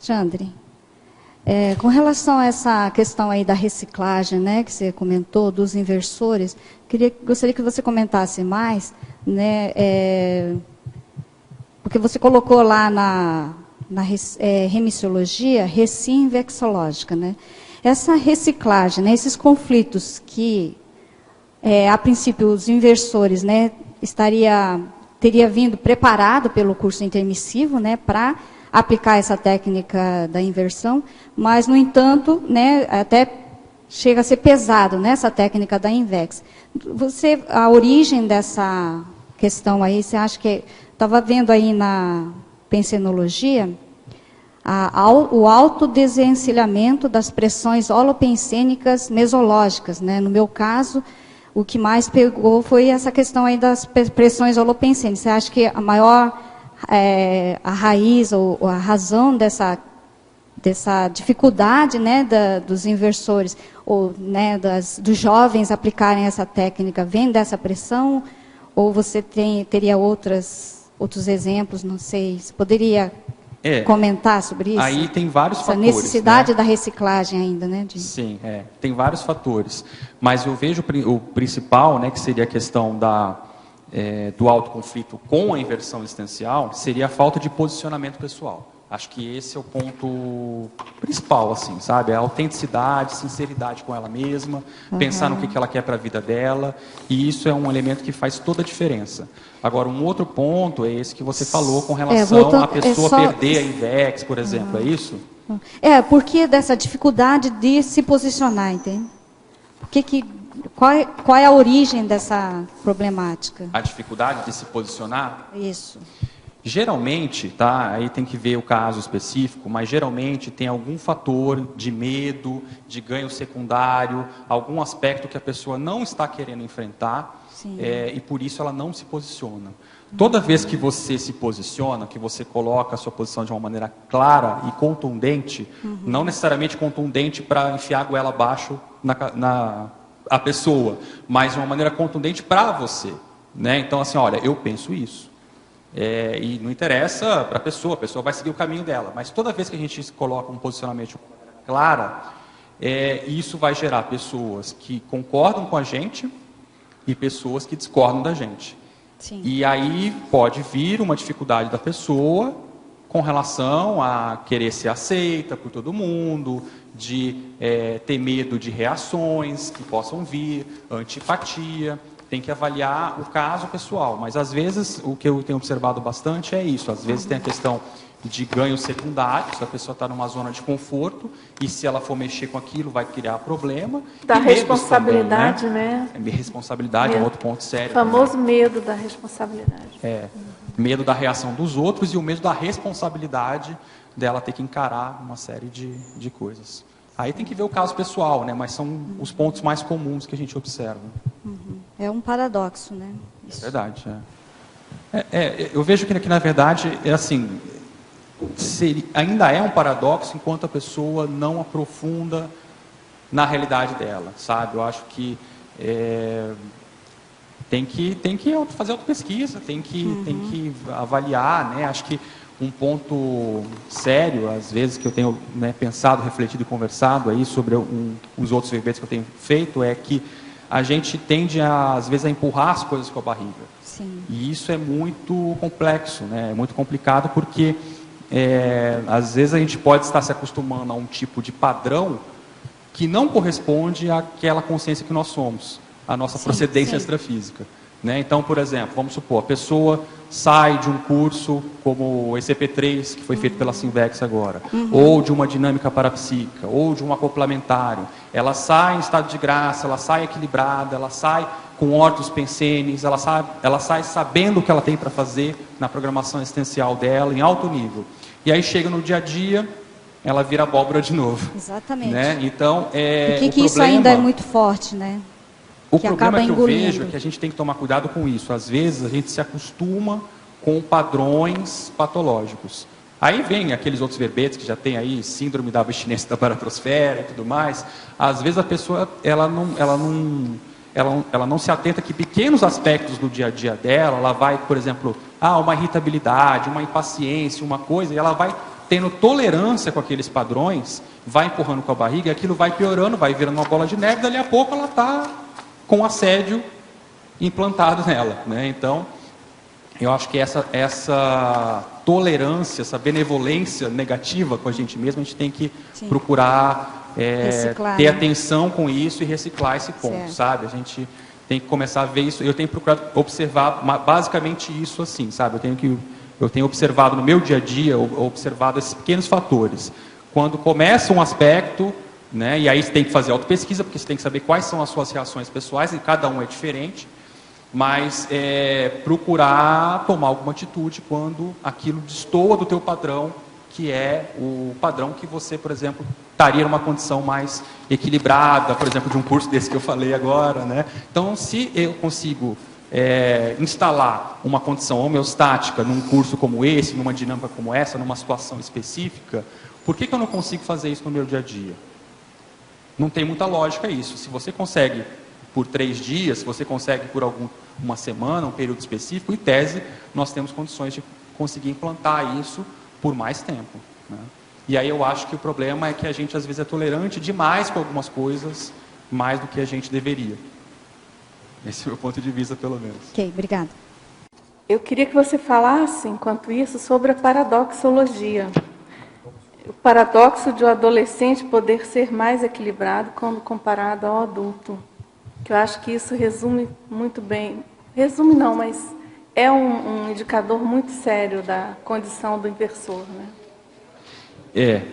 Jandre, com relação a essa questão aí da reciclagem, né, que você comentou, dos inversores, gostaria que você comentasse mais, né, porque você colocou lá na remissiologia, recim-vexológica, né? Essa reciclagem, né, esses conflitos que, a princípio, os inversores, né, teria vindo preparado pelo curso intermissivo, né, para aplicar essa técnica da inversão, mas, no entanto, né, até chega a ser pesado nessa técnica da INVEX. A origem dessa questão aí, você acha que... Estava vendo aí na pensenologia o autodesencilhamento das pressões holopensênicas mesológicas, né? No meu caso, o que mais pegou foi essa questão aí das pressões holopensênicas. Você acha que a maior, a raiz ou a razão dessa dificuldade, né, dos inversores, ou, né, dos jovens aplicarem essa técnica, vem dessa pressão? Ou você teria outros exemplos, não sei, você poderia comentar sobre isso? Aí tem vários fatores. Essa necessidade, né, da reciclagem ainda, né? Sim, tem vários fatores. Mas eu vejo o principal, né, que seria a questão do autoconflito com a inversão existencial, seria a falta de posicionamento pessoal. Acho que esse é o ponto principal, assim, sabe? A autenticidade, sinceridade com ela mesma, pensar no que ela quer para a vida dela, e isso é um elemento que faz toda a diferença. Agora, um outro ponto é esse que você falou com relação à pessoa perder a INVEX, por exemplo, é isso? Por que dessa dificuldade de se posicionar, entende? Qual é a origem dessa problemática? A dificuldade de se posicionar? Isso. Geralmente, aí tem que ver o caso específico, mas geralmente tem algum fator de medo, de ganho secundário, algum aspecto que a pessoa não está querendo enfrentar, e por isso ela não se posiciona. Toda vez que você se posiciona, que você coloca a sua posição de uma maneira clara e contundente, não necessariamente contundente para enfiar a goela abaixo a pessoa, mas de uma maneira contundente para você, né? Então, assim, olha, eu penso isso. E não interessa para a pessoa vai seguir o caminho dela. Mas toda vez que a gente coloca um posicionamento de uma maneira clara, isso vai gerar pessoas que concordam com a gente e pessoas que discordam da gente. Sim. E aí pode vir uma dificuldade da pessoa com relação a querer ser aceita por todo mundo, de ter medo de reações que possam vir, antipatia. Tem que avaliar o caso pessoal, mas às vezes o que eu tenho observado bastante é isso. Às vezes tem a questão de ganho secundário, se a pessoa está numa zona de conforto e se ela for mexer com aquilo vai criar problema. Da responsabilidade, também, né? Responsabilidade é um outro ponto sério. O famoso medo da responsabilidade. Medo da reação dos outros e o medo da responsabilidade dela ter que encarar uma série de coisas. Aí tem que ver o caso pessoal, né? Mas são os pontos mais comuns que a gente observa. É um paradoxo, né? Isso. É verdade. Eu vejo que na verdade, assim, ainda é um paradoxo enquanto a pessoa não aprofunda na realidade dela, sabe? Eu acho que tem que fazer autopesquisa, tem que avaliar, né? Acho que um ponto sério, às vezes, que eu tenho, né, pensado, refletido e conversado aí sobre os outros verbetes que eu tenho feito, é que a gente tende, às vezes, a empurrar as coisas com a barriga. Sim. E isso é muito complexo, né? É muito complicado porque, às vezes, a gente pode estar se acostumando a um tipo de padrão que não corresponde àquela consciência que nós somos, à nossa procedência extrafísica. Né? Então, por exemplo, vamos supor, a pessoa sai de um curso como o ECP3, que foi feito pela Sinvex agora, ou de uma dinâmica parapsíquica, ou de um acoplamentário. Ela sai em estado de graça, ela sai equilibrada, ela sai com ortos pensenes, ela sai sabendo o que ela tem para fazer na programação existencial dela, em alto nível. E aí chega no dia a dia, ela vira abóbora de novo. Exatamente. Né? Então, Por que isso ainda é muito forte, né? O problema que eu vejo é que a gente tem que tomar cuidado com isso. Às vezes a gente se acostuma com padrões patológicos. Aí vem aqueles outros verbetes que já tem aí, síndrome da abstinência da baratrosfera e tudo mais. Às vezes a pessoa ela não se atenta que pequenos aspectos do dia a dia dela, ela vai, por exemplo, uma irritabilidade, uma impaciência, uma coisa, e ela vai tendo tolerância com aqueles padrões, vai empurrando com a barriga, e aquilo vai piorando, vai virando uma bola de neve, dali a pouco ela está com assédio implantado nela, né? Então, eu acho que essa tolerância, essa benevolência negativa com a gente mesmo, a gente tem que procurar ter atenção com isso e reciclar esse ponto, sabe? A gente tem que começar a ver isso. Eu tenho procurado observar basicamente isso assim, sabe? Eu tenho observado no meu dia a dia, observado esses pequenos fatores. Quando começa um aspecto, né, e aí você tem que fazer autopesquisa, porque você tem que saber quais são as suas reações pessoais, e cada um é diferente, mas procurar tomar alguma atitude quando aquilo destoa do teu padrão, que é o padrão que você, por exemplo, estaria numa condição mais equilibrada, por exemplo, de um curso desse que eu falei agora, né? Então, se eu consigo instalar uma condição homeostática num curso como esse, numa dinâmica como essa, numa situação específica, por que eu não consigo fazer isso no meu dia a dia? Não tem muita lógica isso. Se você consegue por 3 dias, se você consegue por uma semana, um período específico, em tese, nós temos condições de conseguir implantar isso por mais tempo, né? E aí eu acho que o problema é que a gente às vezes é tolerante demais com algumas coisas, mais do que a gente deveria. Esse é o meu ponto de vista, pelo menos. Ok, obrigada. Eu queria que você falasse, enquanto isso, sobre a paradoxologia. O paradoxo de um adolescente poder ser mais equilibrado quando comparado ao adulto. Que eu acho que isso resume muito bem. Resume não, mas é um indicador muito sério da condição do inversor, né?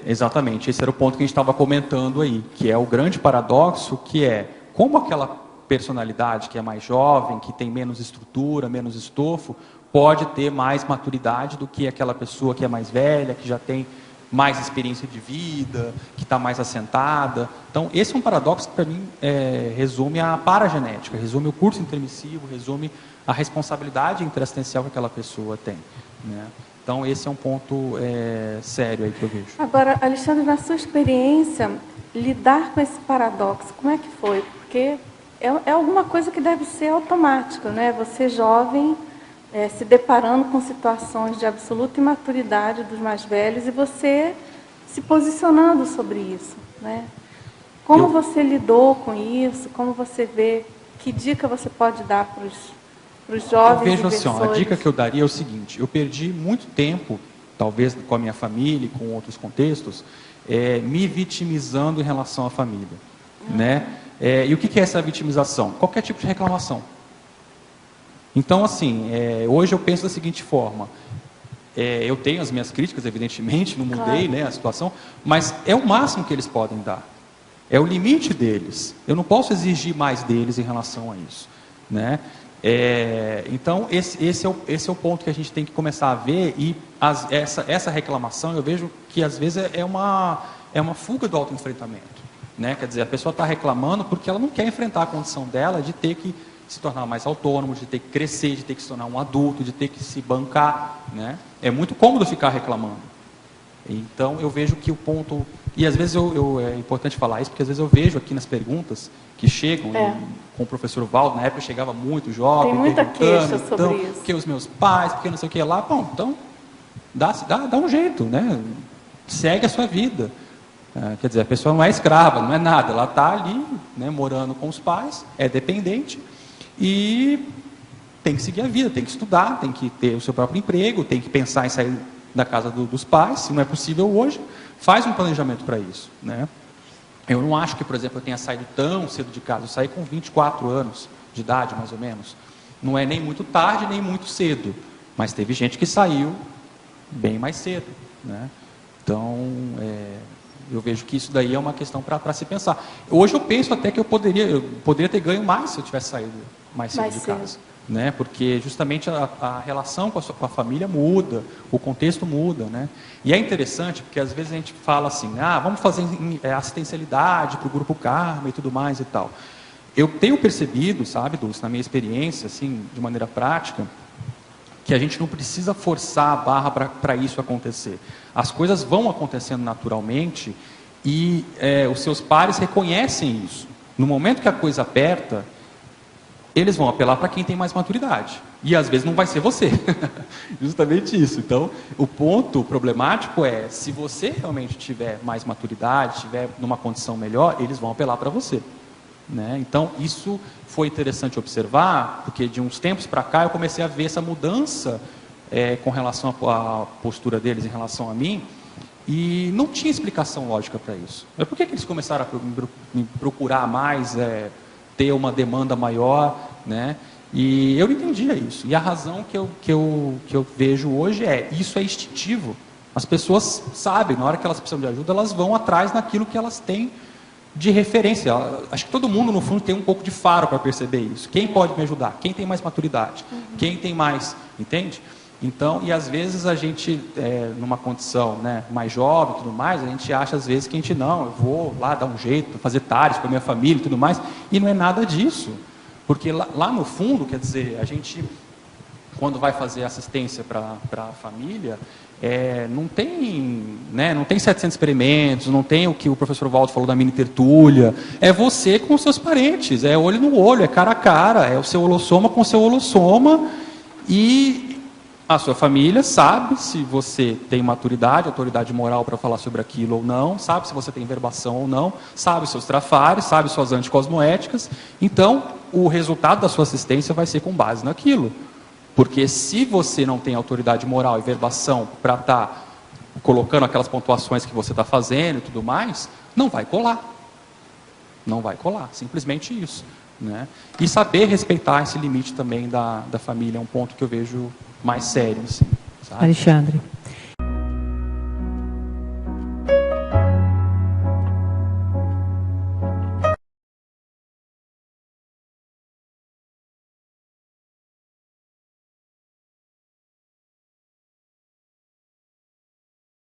Exatamente. Esse era o ponto que a gente estava comentando aí, que é o grande paradoxo, que é como aquela personalidade que é mais jovem, que tem menos estrutura, menos estofo, pode ter mais maturidade do que aquela pessoa que é mais velha, que já tem mais experiência de vida, que está mais assentada. Então, esse é um paradoxo que, para mim, resume a paragenética, resume o curso intermissivo, resume a responsabilidade interassistencial que aquela pessoa tem, né? Então, esse é um ponto sério aí que eu vejo. Agora, Alexandre, na sua experiência, lidar com esse paradoxo, como é que foi? Porque é alguma coisa que deve ser automática, né? Você jovem, se deparando com situações de absoluta imaturidade dos mais velhos e você se posicionando sobre isso, né? Como você lidou com isso? Como você vê? Que dica você pode dar para os jovens? Eu vejo assim, a dica que eu daria é o seguinte: eu perdi muito tempo, talvez com a minha família e com outros contextos, me vitimizando em relação à família, né? E o que é essa vitimização? Qualquer tipo de reclamação. Então, assim, hoje eu penso da seguinte forma: eu tenho as minhas críticas, evidentemente, não mudei, né, a situação, mas é o máximo que eles podem dar. É o limite deles. Eu não posso exigir mais deles em relação a isso, né? Então, esse é o ponto que a gente tem que começar a ver, e essa reclamação, eu vejo que às vezes é uma fuga do autoenfrentamento, né? Quer dizer, a pessoa está reclamando porque ela não quer enfrentar a condição dela de ter que se tornar mais autônomo, de ter que crescer, de ter que se tornar um adulto, de ter que se bancar, né? É muito cômodo ficar reclamando. Então, eu vejo que o ponto... E às vezes é importante falar isso, porque às vezes eu vejo aqui nas perguntas que chegam com o professor Valdo, na época eu chegava muito jovem, tem muita queixa sobre isso. Porque os meus pais, porque não sei o que lá. Bom, então, dá um jeito, né? Segue a sua vida. Quer dizer, a pessoa não é escrava, não é nada. Ela está ali, né, morando com os pais, é dependente e tem que seguir a vida, tem que estudar, tem que ter o seu próprio emprego, tem que pensar em sair da casa dos pais, se não é possível hoje, faz um planejamento para isso, né? Eu não acho que, por exemplo, eu tenha saído tão cedo de casa. Eu saí com 24 anos de idade, mais ou menos. Não é nem muito tarde, nem muito cedo. Mas teve gente que saiu bem mais cedo, né? Então, eu vejo que isso daí é uma questão para se pensar. Hoje eu penso até que eu poderia ter ganho mais se eu tivesse saído mais cedo de casa, né? Porque justamente a relação com a família muda, o contexto muda, né? E é interessante porque às vezes a gente fala assim, vamos fazer assistencialidade para o grupo Karma e tudo mais e tal. Eu tenho percebido, sabe, Dulce, na minha experiência, assim, de maneira prática, que a gente não precisa forçar a barra para isso acontecer. As coisas vão acontecendo naturalmente e os seus pares reconhecem isso. No momento que a coisa aperta, eles vão apelar para quem tem mais maturidade. E às vezes não vai ser você. Justamente isso. Então, o ponto problemático é, se você realmente tiver mais maturidade, tiver numa condição melhor, eles vão apelar para você. Né? Então, isso foi interessante observar, porque de uns tempos para cá eu comecei a ver essa mudança com relação à postura deles em relação a mim, e não tinha explicação lógica para isso. Mas por que eles começaram a me procurar mais, ter uma demanda maior, né? E eu entendia isso. E a razão que eu vejo hoje isso é instintivo. As pessoas sabem, na hora que elas precisam de ajuda, elas vão atrás naquilo que elas têm de referência. Acho que todo mundo, no fundo, tem um pouco de faro para perceber isso. Quem pode me ajudar? Quem tem mais maturidade? Quem tem mais, entende? Então, e às vezes a gente, numa condição, né, mais jovem e tudo mais, a gente acha às vezes que a gente, não, eu vou lá dar um jeito, fazer tares com a minha família e tudo mais, e não é nada disso. Porque lá no fundo, quer dizer, a gente, quando vai fazer assistência para a família, não tem 700 experimentos, não tem o que o professor Waldo falou da mini tertúlia, é você com os seus parentes, é olho no olho, é cara a cara, é o seu holossoma com o seu holossoma, e a sua família sabe se você tem maturidade, autoridade moral para falar sobre aquilo ou não, sabe se você tem verbação ou não, sabe seus trafares, sabe suas anticosmoéticas. Então, o resultado da sua assistência vai ser com base naquilo. Porque se você não tem autoridade moral e verbação para estar colocando aquelas pontuações que você está fazendo e tudo mais, não vai colar. Não vai colar, simplesmente isso. Né? E saber respeitar esse limite também da família é um ponto que eu vejo mais sério, assim, sabe? Alexandre.